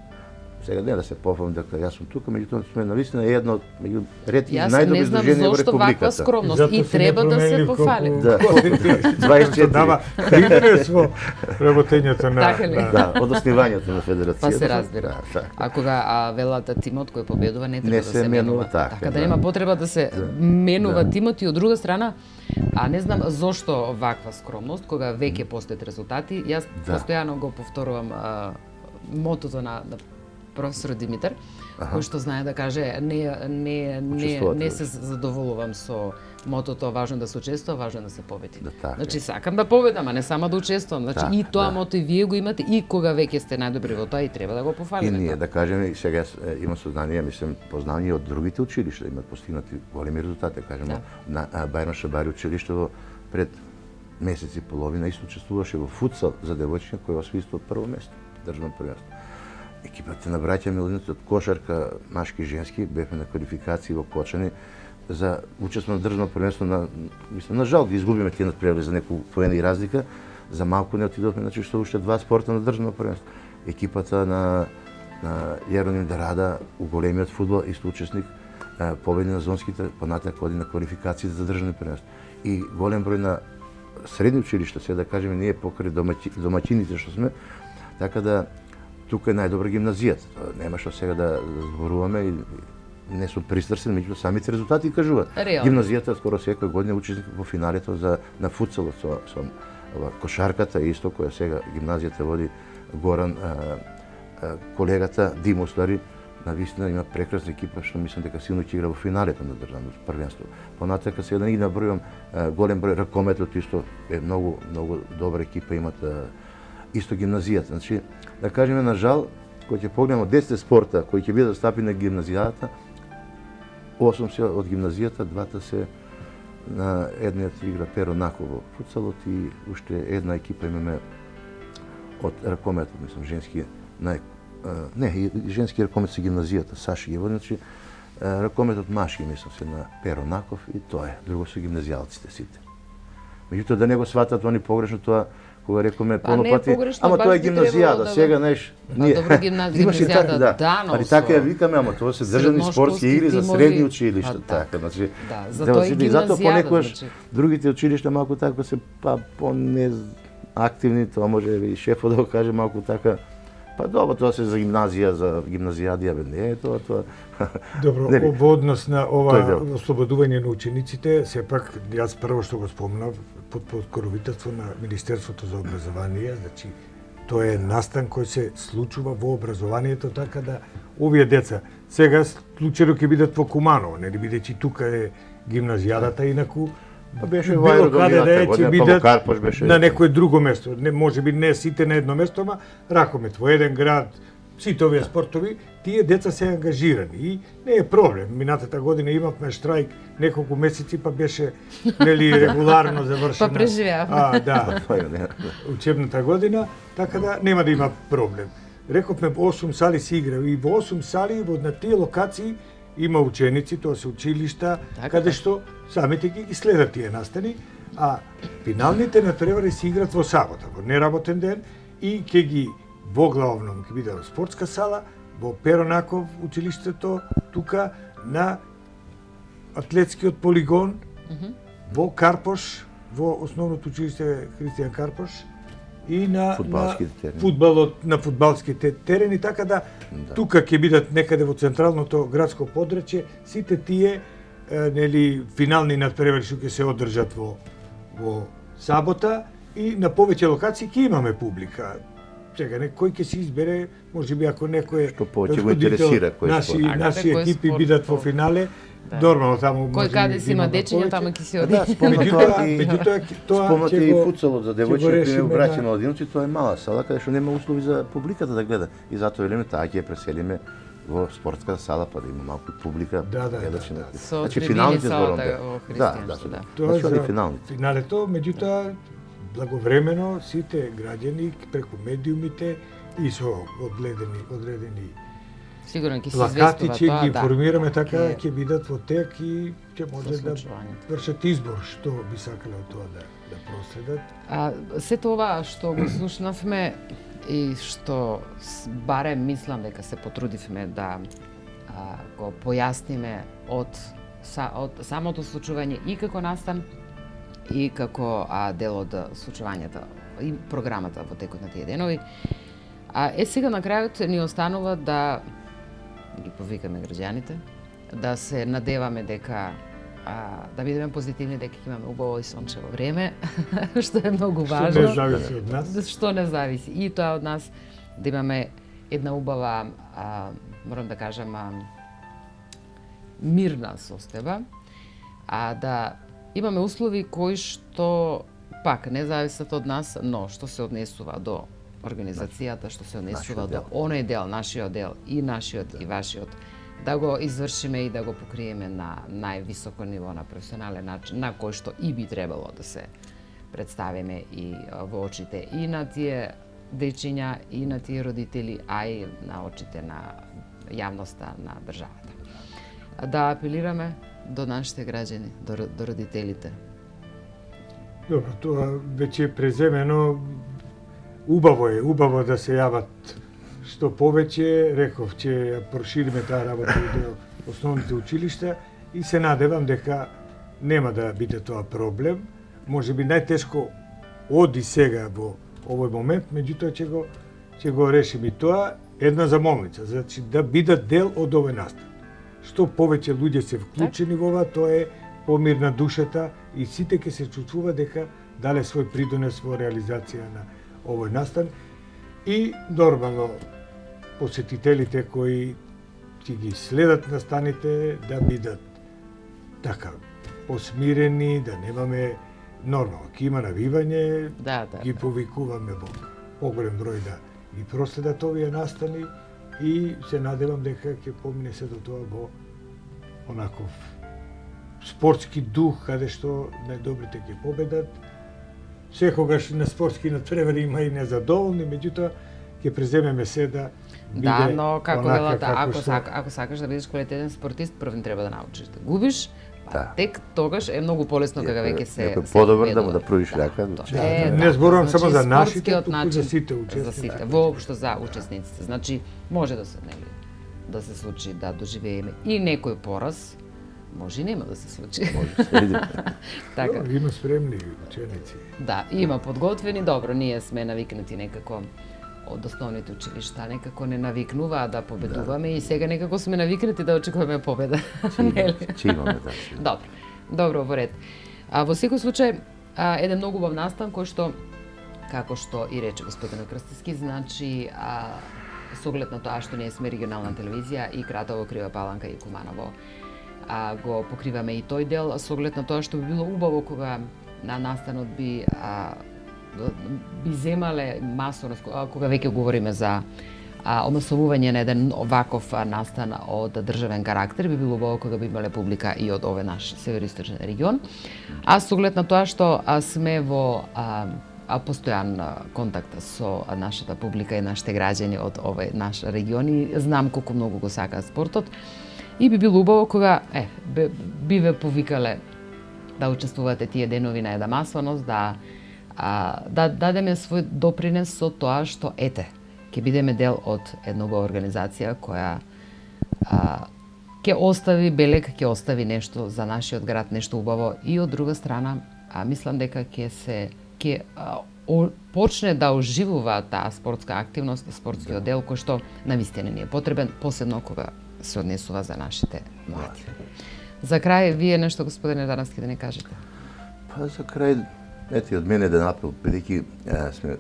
Speaker 3: Сега не да се пофам дека јас сум тука, меѓутоа сме навистина едно меѓу ретките најдобри здруженија во
Speaker 1: републиката. Јас не знам зошто ваква скромност и треба да се пофали.
Speaker 3: Да, 24
Speaker 2: дава принес во работењето на
Speaker 3: да, од основањето на федерацијата.
Speaker 1: Па се разбира. А кога велата тимот кој победува не треба да се менува. Така да нема потреба да се менува тимот и од друга страна, не знам зошто ваква скромност кога веќе постојат резултати. Јас постојано го повторувам мотото на професор Димитар, кој што знае да каже не се задоволувам со мотото важно да се учествува, важно да се победи. Значи сакам да победам, а не само да учествувам. Значи и тоа мото и вие го имате и кога веќе сте најдобри во тоа и треба да го пофалиме.
Speaker 3: И ние да кажеме сега има сознание, мислам познавање од другите училишта, имат постигнати големи резултати, кажеме на Бајрам Шабари училиште пред месец и половина исто учествуваше во футсал за девојчиња кој освои исто прво место, државно првенство. Екипата на браќа Милиновци од кошарка, машки и женски, бевме на квалификации во Кочани за учество на државно првенство на жал ги изгубиме тие надпревари за неколку поени и разлика, за малку не отидовме, значи што уште 2 спорта на државно првенство. Екипата на Јероним Дарада у големиот фудбал исто учесник, победи на зонските, понатак оди на квалификации за државно првенство. И голем број на средни училишта, се да кажеме ние покрај домаќините што сме, така да тука е најдобра гимназијата. Нема што сега да зборуваме и не сум пристрасен, меѓутоа самите резултати кажуваат. Гимназијата скоро секоја година учесник во финалето на футсалот со кошарката исто која сега гимназијата води Горан колегата Димо Стари, навистина има прекрасна екипа, што мислам дека силно ќе игра во финалето на државното првенство. Понатака сега да не ги набројувам, голем број ракометот исто е многу добра екипа, имат исто гимназијата. Значи, да кажеме на жал, кој ќе погледнеме од 10 спорта кои ќе бидат стапи на гимназијата, 8 се од гимназијата, 2 се на едниот игра Перо Наков во футсалот и уште една екипа имаме од ракометот, мислам, женски и женски ракомет се гимназијата, Саши Ево, значи ракометот машки, мислам се на Перо Наков и тоа е, друго се гимназијалците сите. Меѓутоа да не го сватат они погрешно тоа, кога рекоме полнопати, ама тоа е гимназијада, сега знаеш, ние
Speaker 1: гимназијада, но
Speaker 3: али така ја викаме, ама тоа се државни спортски игри за средни училишта, така, значи, затоа понекогаш другите училишта малку така се по-неактивни, тоа може и шефот да го каже малку така. Па добро, тоа се за гимназија, за гимназијадија, не е тоа.
Speaker 2: Добро, во однос на ова ослободување на учениците, сепак јас прво што го спомнав под покровителство на Министерството за образование, значи тоа е настан кој се случува во образованието, така да овие деца сега случајно ќе бидат во Куманово, нели бидејќи тука е гимназијадата, инаку
Speaker 3: беше
Speaker 2: било каде да е, ќе бидат
Speaker 3: беше
Speaker 2: на некое друго место. Не, може би не сите на едно место, ама ракомет во еден град, сите овие спортови, тие деца се ангажирани и не е проблем. Минатата година имавме штрајк неколку месеци, па беше нели регуларно завршена.
Speaker 1: Па преживеавме.
Speaker 2: Да. Учебната година, така да нема да има проблем. Рековме 8 сали се игра и во 8 сали во на тие локации има ученици, тоа се училишта, каде што самите ги следат тие настани, а финалните натпревари се играт во сабота, во неработен ден и ќе ги во главном ќе биде во спортска сала, во Перо Наков училиштето, тука на атлетскиот полигон, во Карпош, во основното училиште Христијан Карпош и на фудбалот, на фудбалските терени, така да тука ќе бидат некаде во централното градско подрачје сите тие нели финални натпревари што ќе се одржат во сабота и на повеќе локации ќе имаме публика. Сега некој ќе се избере, можеби ако некој
Speaker 3: што повеќе го интересира кој
Speaker 2: наши екипи бидат во финале, нормално таму
Speaker 1: кој каде си има дечиња, таму ќе се оди.
Speaker 2: Меѓутоа тоа
Speaker 3: спомнате и футсалот за девојчиња, браќа младиновци, тоа е мала сала каде што нема услови за публиката да гледа. И затоа велиме таа ќе преселиме во спортска сала, па да има малку публика.
Speaker 1: Значи финалните зборуваме.
Speaker 2: Тоа за финалето, меѓутоа благовремено сите граѓани преку медиумите и со одредени
Speaker 1: сигурно ќе се
Speaker 2: плакати
Speaker 1: известува
Speaker 2: ќе
Speaker 1: тоа,
Speaker 2: ги информираме, така ќе бидат во тек и ќе може да вршат избор што би сакале од тоа да проследат.
Speaker 1: Сето ова што го слушнавме и што барем мислам дека се потрудивме да го појасниме од самото случување и како настан и како дел од случувањата и програмата во текот на тие денови. Сега на крајот ни останува да ги повикаме граѓаните, да се надеваме дека да бидеме позитивни, дека ќе имаме убаво и сончево време, што е многу важно.
Speaker 2: Што не зависи од нас.
Speaker 1: Што не зависи. И тоа од нас да имаме една убава, морам да кажам, мирна состојба, да имаме услови кои што пак не зависат од нас, но што се однесува до организацијата, што се однесува до оној дел, нашиот дел и нашиот и вашиот, да го извршиме и да го покриеме на највисоко ниво, на професионален начин, на кој што и би требало да се представиме и во очите и на тие дечиња, и на тие родители, а и на очите на јавноста на државата. Да апелираме до нашите граѓани, до родителите.
Speaker 2: Добро, тоа веќе е преземено. Убаво да се јават што повеќе, реков, че ја прошириме таа работа до основните училишта и се надевам дека нема да биде тоа проблем. Може би најтешко оди сега во овој момент, меѓутоа ќе го решиме и тоа. Една замолница, значи да бидат дел од овој настан. Што повеќе луѓе се вклучени во ова, тоа е помирна душата и сите ќе се чувствува дека дале свој придонес во реализација на овој настан и нормално посетителите кои ќе ги следат настаните да бидат така посмирени, да немаме нормално. Ке има навивање,
Speaker 1: Да.
Speaker 2: ги повикуваме во поголем број да ги проследат овие настани и се надевам дека ќе помине се до тоа во онаков спортски дух, каде што најдобрите ќе победат. Секогаш на спортски надпревари има и незадоволни, меѓутоа ќе преземеме се да биде
Speaker 1: Да, но како
Speaker 2: онака
Speaker 1: велат,
Speaker 2: како што...
Speaker 1: ако сакаш да бидеш квалитетен спортист, прв треба да научиш да губиш. Па
Speaker 3: Да.
Speaker 1: тек тогаш е многу полесно кога веќе се
Speaker 3: Некој
Speaker 1: се
Speaker 3: подобар да
Speaker 1: победува.
Speaker 3: му да пружиш рака.
Speaker 2: Не зборувам само за нашите,
Speaker 1: спортскиот
Speaker 2: туку
Speaker 1: начин
Speaker 2: за сите
Speaker 1: за
Speaker 2: учесници.
Speaker 1: сите, воопшто за учесниците. Значи може да се да се случи да доживееме и некој пораз, може и нема да се случи. Така.
Speaker 2: Има спремни ученици.
Speaker 1: Да, има подготвени, добро, ние сме навикнати некако од основните училишта, некако не навикнуваа да победуваме и сега некако сме навикнати да очекуваме победа. Нели?
Speaker 3: Че имаме, да.
Speaker 1: Добро, добро, во ред. Во секој случај, еден многу убав настан кој што, како што и рече господинот Крстевски, значи, со оглед на тоа што ние сме регионална телевизија и Кратово, Крива Паланка и Куманово, го покриваме и тој дел, со оглед на тоа што би било убаво кога на настанот би земале масово, кога веќе говориме за омасовување на еден ваков настан од државен карактер, би било убаво кога би имале публика и од овој наш североисточен регион. А со оглед на тоа што сме во постојан контакт со нашата публика и нашите граѓани од овој наш регион и знам колку многу го сакаат спортот и би било убаво кога би ве повикале да учествувате тие денови на една масовност, да дадеме свој допринес со тоа што ете, ќе бидеме дел од една организација која ќе остави белег, ќе остави нешто за нашиот град, нешто убаво и од друга страна, мислам дека ќе почне да оживува таа спортска активност, спортскиот дел кој што навистина ни е потребен, посебно кога се однесува за нашите млади. За крај, вие нешто, господине Дарански, да не кажете?
Speaker 3: Па за крај, ете, од мене еден апел, бидејќи сме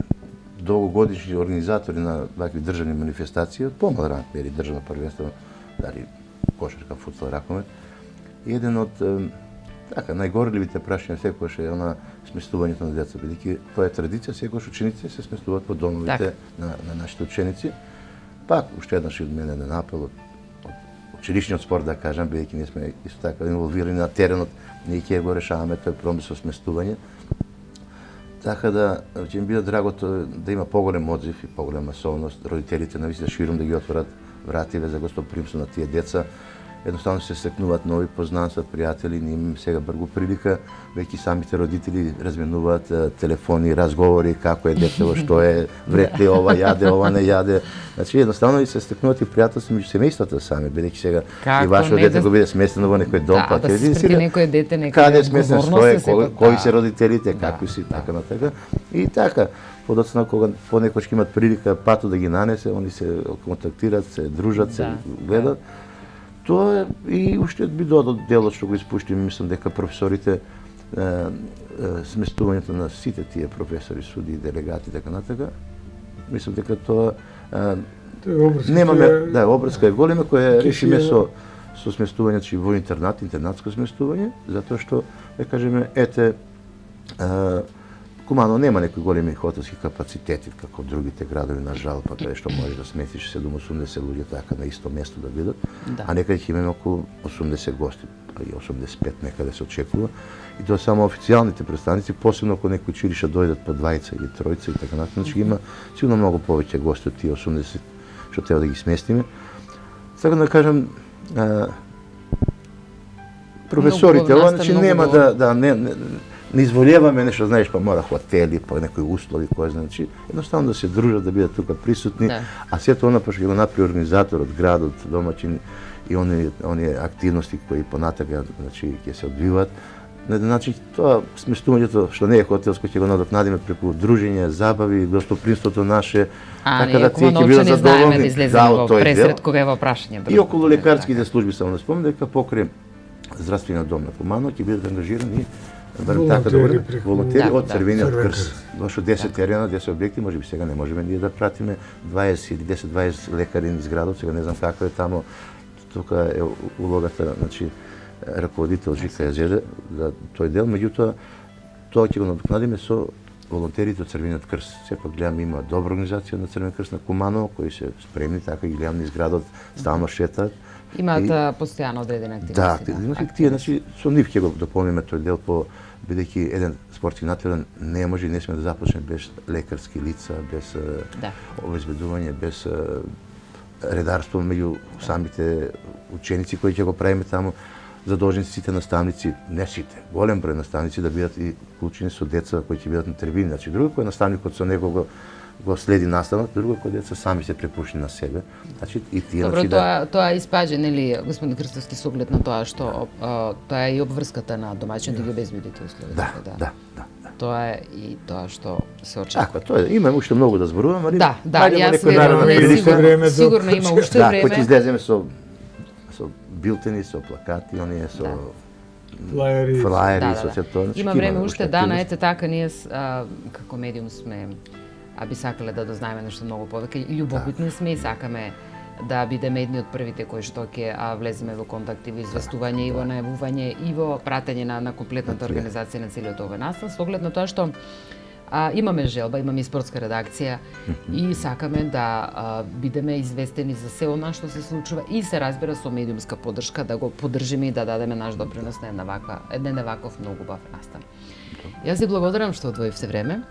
Speaker 3: долгогодишни организатори на вакви државни манифестации, од помал ранг, или државно првенство, дали кошарка, футбол, ракомет. И еден од така најгорливите прашања секогаш е она сместувањето на деца, бидејќи тоа е традиција, секогаш учениците се сместуваат по домовите на нашите ученици. Пак уште еднаш од мене еден апел од училишниот спорт, да кажам, бидејќи ние сме исто така инволвирани на теренот, ние ќе го решаваме тој проблем со сместување. Така да ќе ми биде драго да има поголем одзив и поголема масовност, родителите навистина широм да ги отворат вративе за гостопримство на тие деца. Едноставно се стекнуваат нови познанства, пријатели, ние имаме сега бргу прилика, веќе самите родители разменуваат телефони, разговори, како е детево, што е, врете ова јаде, ова не јаде. Значи едноставно и се стекнуваат и пријателства меѓу семејствата сами, бидејќи сега и вашето дете го биде сместено во некој дом,
Speaker 1: па ќе видите сега некој дете, некој
Speaker 3: каде е сместен, што е, кои се родителите,
Speaker 1: Да,
Speaker 3: какви си, така на така. И така, подоцна кога понекогаш имаат прилика пато да ги нанесе, они се контактираат, се дружат, се гледат. Тоа и уште би додал делот што го испуштим, мислам дека професорите сместувањето на сите тие професори, суди, делегати така натака, мислам дека тоа немаме, да, обрска е голема која решиме со сместувањето во интернат, интернатско сместување, затоа што да кажеме ете Куманово нема некои големи хотелски капацитети како другите градови на жал, па каде што можеш да сместиш 7-80 луѓе така на исто место да бидат, а некаде ќе имаме околу 80 гости, па и 85 некаде се очекува. И тоа само официјалните представници, посебно ако некои училишта дојдат по двајца или тројца и така натаму, значи има сигурно многу повеќе гости од тие 80 што треба да ги сместиме. Така да кажам, професорите, ова значи нема да не изволеваме нешто, знаеш, па мора хотели, па некои услови, кој значи, едноставно да се дружат, да бидат тука присутни, а сето она пошто ќе го направи организаторот, градот, домаќин и оние активности кои понатака, значи, ќе се одвиваат. Значи, тоа сместувањето што не е хотелско ќе го надокнадиме преку дружење, забави, гостопримството наше, така да тие ќе бидат задоволни
Speaker 1: од тој дел. Кога е во прашање.
Speaker 3: И околу лекарските служби, само да спомнам дека покрај здравствениот дом на Куманово ќе бидат ангажирани волонтери од Црвениот крст. Дошло 10 терена, 10 објекти, можеби сега не можеме ние да пратиме 20 или 10-20 лекари низ градот, сега не знам како е тамо. постојка е улогата, значи, раководител ЖКЗ за тој дел, меѓутоа тоа ќе го надокнадиме со волонтерите од Црвениот крст. Сепак гледам има добра организација на Црвениот крст на Куманово кои се спремни, така ги гледам низ градот, стално шетаат.
Speaker 1: Имаат постојано одредени активности.
Speaker 3: Да, тие, значи, со нив ќе го дополниме тој дел бидејќи еден спортски натпревар не може и не сме да започне без лекарски лица, без обезбедување, без редарство меѓу самите ученици кои ќе го правиме таму, задолжени сите наставници, не сите, голем број наставници да бидат и вклучени со деца кои ќе бидат на трибини. Значи, друго кој наставникот со него го следи наставот, друго кој деца сами се препушни на себе. Значи и тие
Speaker 1: Добро,
Speaker 3: значи
Speaker 1: тоа испаѓа, нели, господин Крстовски, со оглед на тоа што тоа е и обврската на домаќините да ги обезбедите услови.
Speaker 3: Да.
Speaker 1: Тоа е и тоа што се очекува.
Speaker 3: Така, тоа е. Има уште многу да зборувам, али
Speaker 1: Да, јас
Speaker 2: наредна прилика време
Speaker 1: сигурно има уште
Speaker 3: да, кој ќе
Speaker 1: време.
Speaker 3: излеземе со билтени, со плакати, оние со
Speaker 2: Флаери.
Speaker 3: флаери, со се тоа.
Speaker 1: Има време уште дана, ете така, ние како медиум сме би сакале да дознаеме нешто многу повеќе. Љубопитни сме и сакаме да бидеме едни од првите кои што ќе влеземе во контакт и во известување, и во најавување, и во пратење на комплетната организација на целиот овој настан, со оглед на тоа што имаме желба, имаме и спортска редакција и сакаме да бидеме известени за се она што се случува и се разбира со медиумска поддршка да го поддржиме и да дадеме наш допринос на еден ваков многу убав настан. Јас ви благодарам што одвоивте време,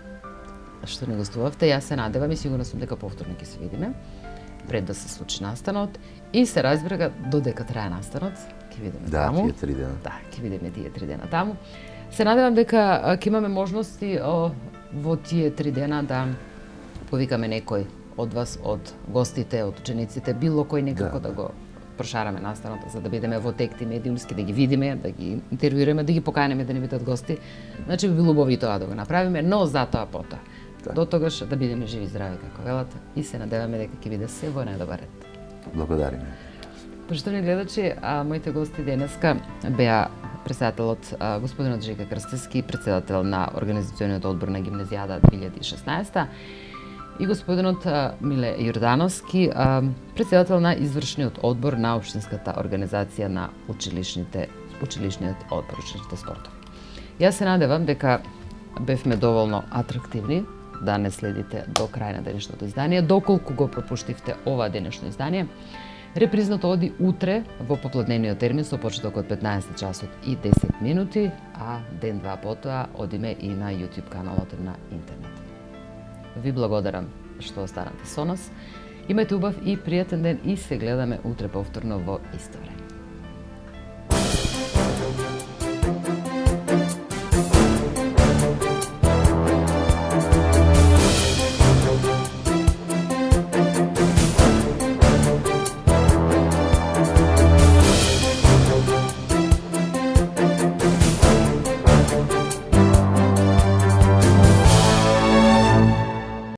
Speaker 1: што не гостувавте. Јас се надевам и сигурна сум дека повторно ќе се видиме пред да се случи настанот и се разбира додека трае настанот, ќе видиме таму.
Speaker 3: Да, тие 3 дена.
Speaker 1: Да, ќе видиме тие 3 дена таму. Се надевам дека ќе имаме можности во тие 3 дена да повикаме некој од вас, од гостите, од учениците, било кој некако да го прошараме настанот, за да бидеме во текти медиумски, да ги видиме, да ги интервјуираме, да ги поканеме да ни бидат гости. Значи би било убаво и тоа да го направиме, но затоа потоа. До тогаш да бидеме живи и здрави како велат и се надеваме дека ќе биде се во најдобар ред.
Speaker 3: Благодариме.
Speaker 1: Поштовни гледачи, моите гости денеска беа председателот господинот Жека Крстевски, председател на Организациониот одбор на Гимназијада 2016 и господинот Миле Јордановски, председател на извршниот одбор на Општинската организација на училишниот одбор, училишните спортови. Јас се надевам дека бевме доволно атрактивни да не следите до крај на денешното издание, доколку го пропуштивте ова денешно издание. Репризното оди утре во попладневниот термин со почеток од 15 часот и 10 минути, а ден-два потоа одиме и на YouTube каналот на интернет. Ви благодарам што останате со нас. Имајте убав и пријатен ден и се гледаме утре повторно во исто време.